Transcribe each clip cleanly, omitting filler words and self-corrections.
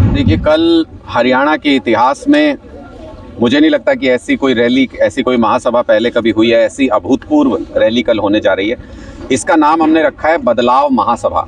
देखिए, कल हरियाणा के इतिहास में मुझे नहीं लगता कि ऐसी कोई रैली, ऐसी कोई महासभा पहले कभी हुई है। ऐसी अभूतपूर्व रैली कल होने जा रही है। इसका नाम हमने रखा है बदलाव महासभा,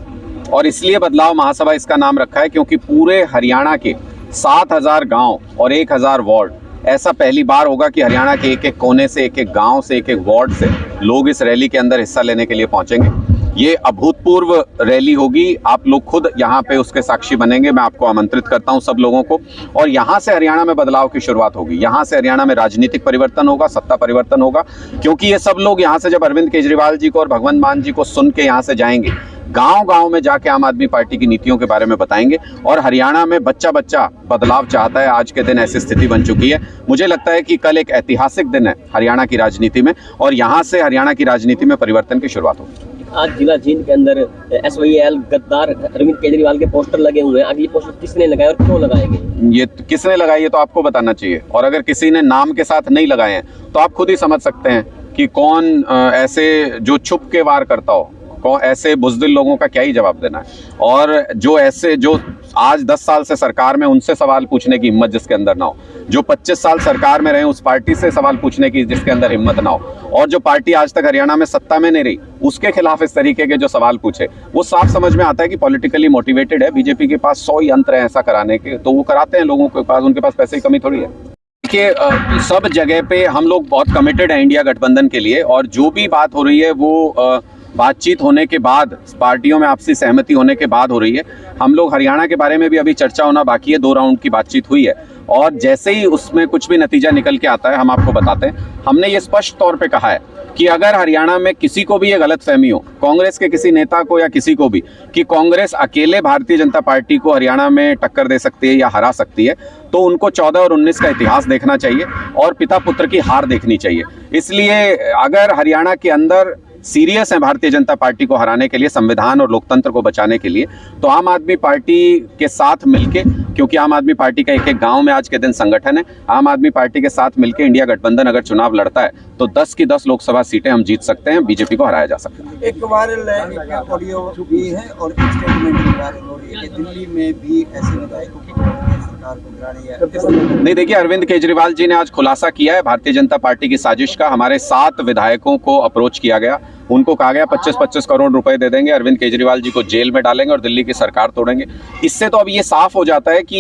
और इसलिए बदलाव महासभा इसका नाम रखा है क्योंकि पूरे हरियाणा के 7,000 गांव और 1,000 वार्ड, ऐसा पहली बार होगा कि हरियाणा के एक एक कोने से, एक एक गांव से, एक एक वार्ड से लोग इस रैली के अंदर हिस्सा लेने के लिए पहुंचेंगे। ये अभूतपूर्व रैली होगी। आप लोग खुद यहाँ पे उसके साक्षी बनेंगे। मैं आपको आमंत्रित करता हूँ सब लोगों को। और यहाँ से हरियाणा में बदलाव की शुरुआत होगी। यहाँ से हरियाणा में राजनीतिक परिवर्तन होगा, सत्ता परिवर्तन होगा, क्योंकि ये सब लोग यहाँ से जब अरविंद केजरीवाल जी को और भगवंत मान जी को सुन के यहाँ से जाएंगे, गांव गांव में जाके आम आदमी पार्टी की नीतियों के बारे में बताएंगे। और हरियाणा में बच्चा बच्चा बदलाव चाहता है। आज के दिन ऐसी स्थिति बन चुकी है। मुझे लगता है कि कल एक ऐतिहासिक दिन है हरियाणा की राजनीति में, और यहाँ से हरियाणा की राजनीति में परिवर्तन की शुरुआत होगी। आज जिला जींद के अंदर SYL गद्दार अरविंद केजरीवाल के पोस्टर लगे हुए हैं। अगली पोस्टर किसने लगाए और क्यों लगाएंगे? ये किसने लगाई है तो आपको बताना चाहिए, और अगर किसी ने नाम के साथ नहीं लगाए हैं तो आप खुद ही समझ सकते हैं कि कौन ऐसे जो छुप के वार करता हो, कौन ऐसे बुज़दिल लोगों का क्या ही जवाब देना है। और जो ऐसे जो आज 10 साल से सरकार में, उनसे सवाल पूछने की हिम्मत जिसके अंदर ना हो, जो 25 साल सरकार में रहे उस पार्टी से सवाल पूछने की जिसके अंदर हिम्मत ना हो, और जो पार्टी आज तक हरियाणा में सत्ता में नहीं रही उसके खिलाफ इस तरीके के जो सवाल पूछे, वो साफ समझ में आता है कि पॉलिटिकली मोटिवेटेड है। बीजेपी के पास 100 यंत्र है ऐसा कराने के, तो वो कराते हैं लोगों के पास। उनके पास पैसे की कमी थोड़ी है। देखिए, सब जगह पे हम लोग बहुत कमिटेड है इंडिया गठबंधन के लिए, और जो भी बात हो रही है वो बातचीत होने के बाद, पार्टियों में आपसी सहमति होने के बाद हो रही है। हम लोग हरियाणा के बारे में भी अभी चर्चा होना बाकी है। 2 राउंड की बातचीत हुई है, और जैसे ही उसमें कुछ भी नतीजा निकल के आता है हम आपको बताते हैं। हमने ये स्पष्ट तौर पे कहा है कि अगर हरियाणा में किसी को भी ये गलतफहमी हो, कांग्रेस के किसी नेता को या किसी को भी, कि कांग्रेस अकेले भारतीय जनता पार्टी को हरियाणा में टक्कर दे सकती है या हरा सकती है, तो उनको 14 और 19 का इतिहास देखना चाहिए और पिता पुत्र की हार देखनी चाहिए। इसलिए अगर हरियाणा के अंदर सीरियस है भारतीय जनता पार्टी को हराने के लिए, संविधान और लोकतंत्र को बचाने के लिए, तो आम आदमी पार्टी के साथ मिलके, क्योंकि आम आदमी पार्टी का एक एक गांव में आज के दिन संगठन है, आम आदमी पार्टी के साथ मिलके इंडिया गठबंधन अगर चुनाव लड़ता है तो 10 की 10 लोकसभा सीटें हम जीत सकते हैं। बीजेपी को हराया जा सकता है। एक वायरल ऑडियो भी है और स्टेटमेंट भी वायरल हो रही है कि दिल्ली में भी ऐसे विधायकों की सरकार को गिरानी है। नहीं, देखिए, अरविंद केजरीवाल जी ने आज खुलासा किया है भारतीय जनता पार्टी की साजिश का। हमारे 7 विधायकों को अप्रोच किया गया, उनको कहा गया 25-25 करोड़ रुपए दे देंगे, अरविंद केजरीवाल जी को जेल में डालेंगे और दिल्ली की सरकार तोड़ेंगे। इससे तो अब ये साफ हो जाता है कि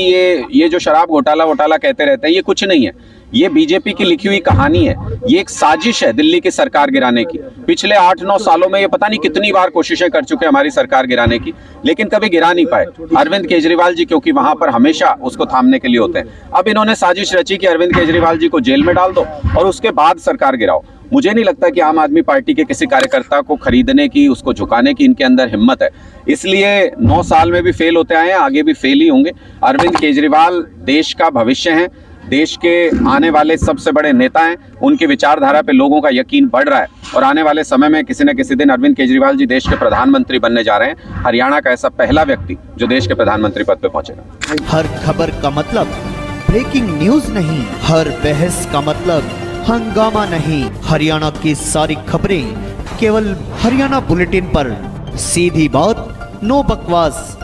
ये जो शराब घोटाला कहते रहते हैं, ये कुछ नहीं है। ये बीजेपी की लिखी हुई कहानी है। ये एक साजिश है दिल्ली की सरकार गिराने की। पिछले 8-9 सालों में ये पता नहीं कितनी बार कोशिशें कर चुके हैं हमारी सरकार गिराने की, लेकिन कभी गिरा नहीं पाए अरविंद केजरीवाल जी, क्योंकि वहां पर हमेशा उसको थामने के लिए होते हैं। अब इन्होंने साजिश रची कि अरविंद केजरीवाल जी को जेल में डाल दो और उसके बाद सरकार गिराओ। मुझे नहीं लगता कि आम आदमी पार्टी के किसी कार्यकर्ता को खरीदने की, उसको झुकाने की इनके अंदर हिम्मत है। इसलिए 9 साल में भी फेल होते आए हैं, आगे भी फेल ही होंगे। अरविंद केजरीवाल देश का भविष्य है, देश के आने वाले सबसे बड़े नेता हैं। उनकी विचारधारा पे लोगों का यकीन बढ़ रहा है, और आने वाले समय में किसी न किसी दिन अरविंद केजरीवाल जी देश के प्रधानमंत्री बनने जा रहे हैं। हरियाणा का ऐसा पहला व्यक्ति जो देश के प्रधानमंत्री पद पे पहुंचेगा। हर खबर का मतलब ब्रेकिंग न्यूज नहीं, हर बहस का मतलब हंगामा नहीं। हरियाणा की सारी खबरें केवल हरियाणा बुलेटिन पर। सीधी बात, नो बकवास।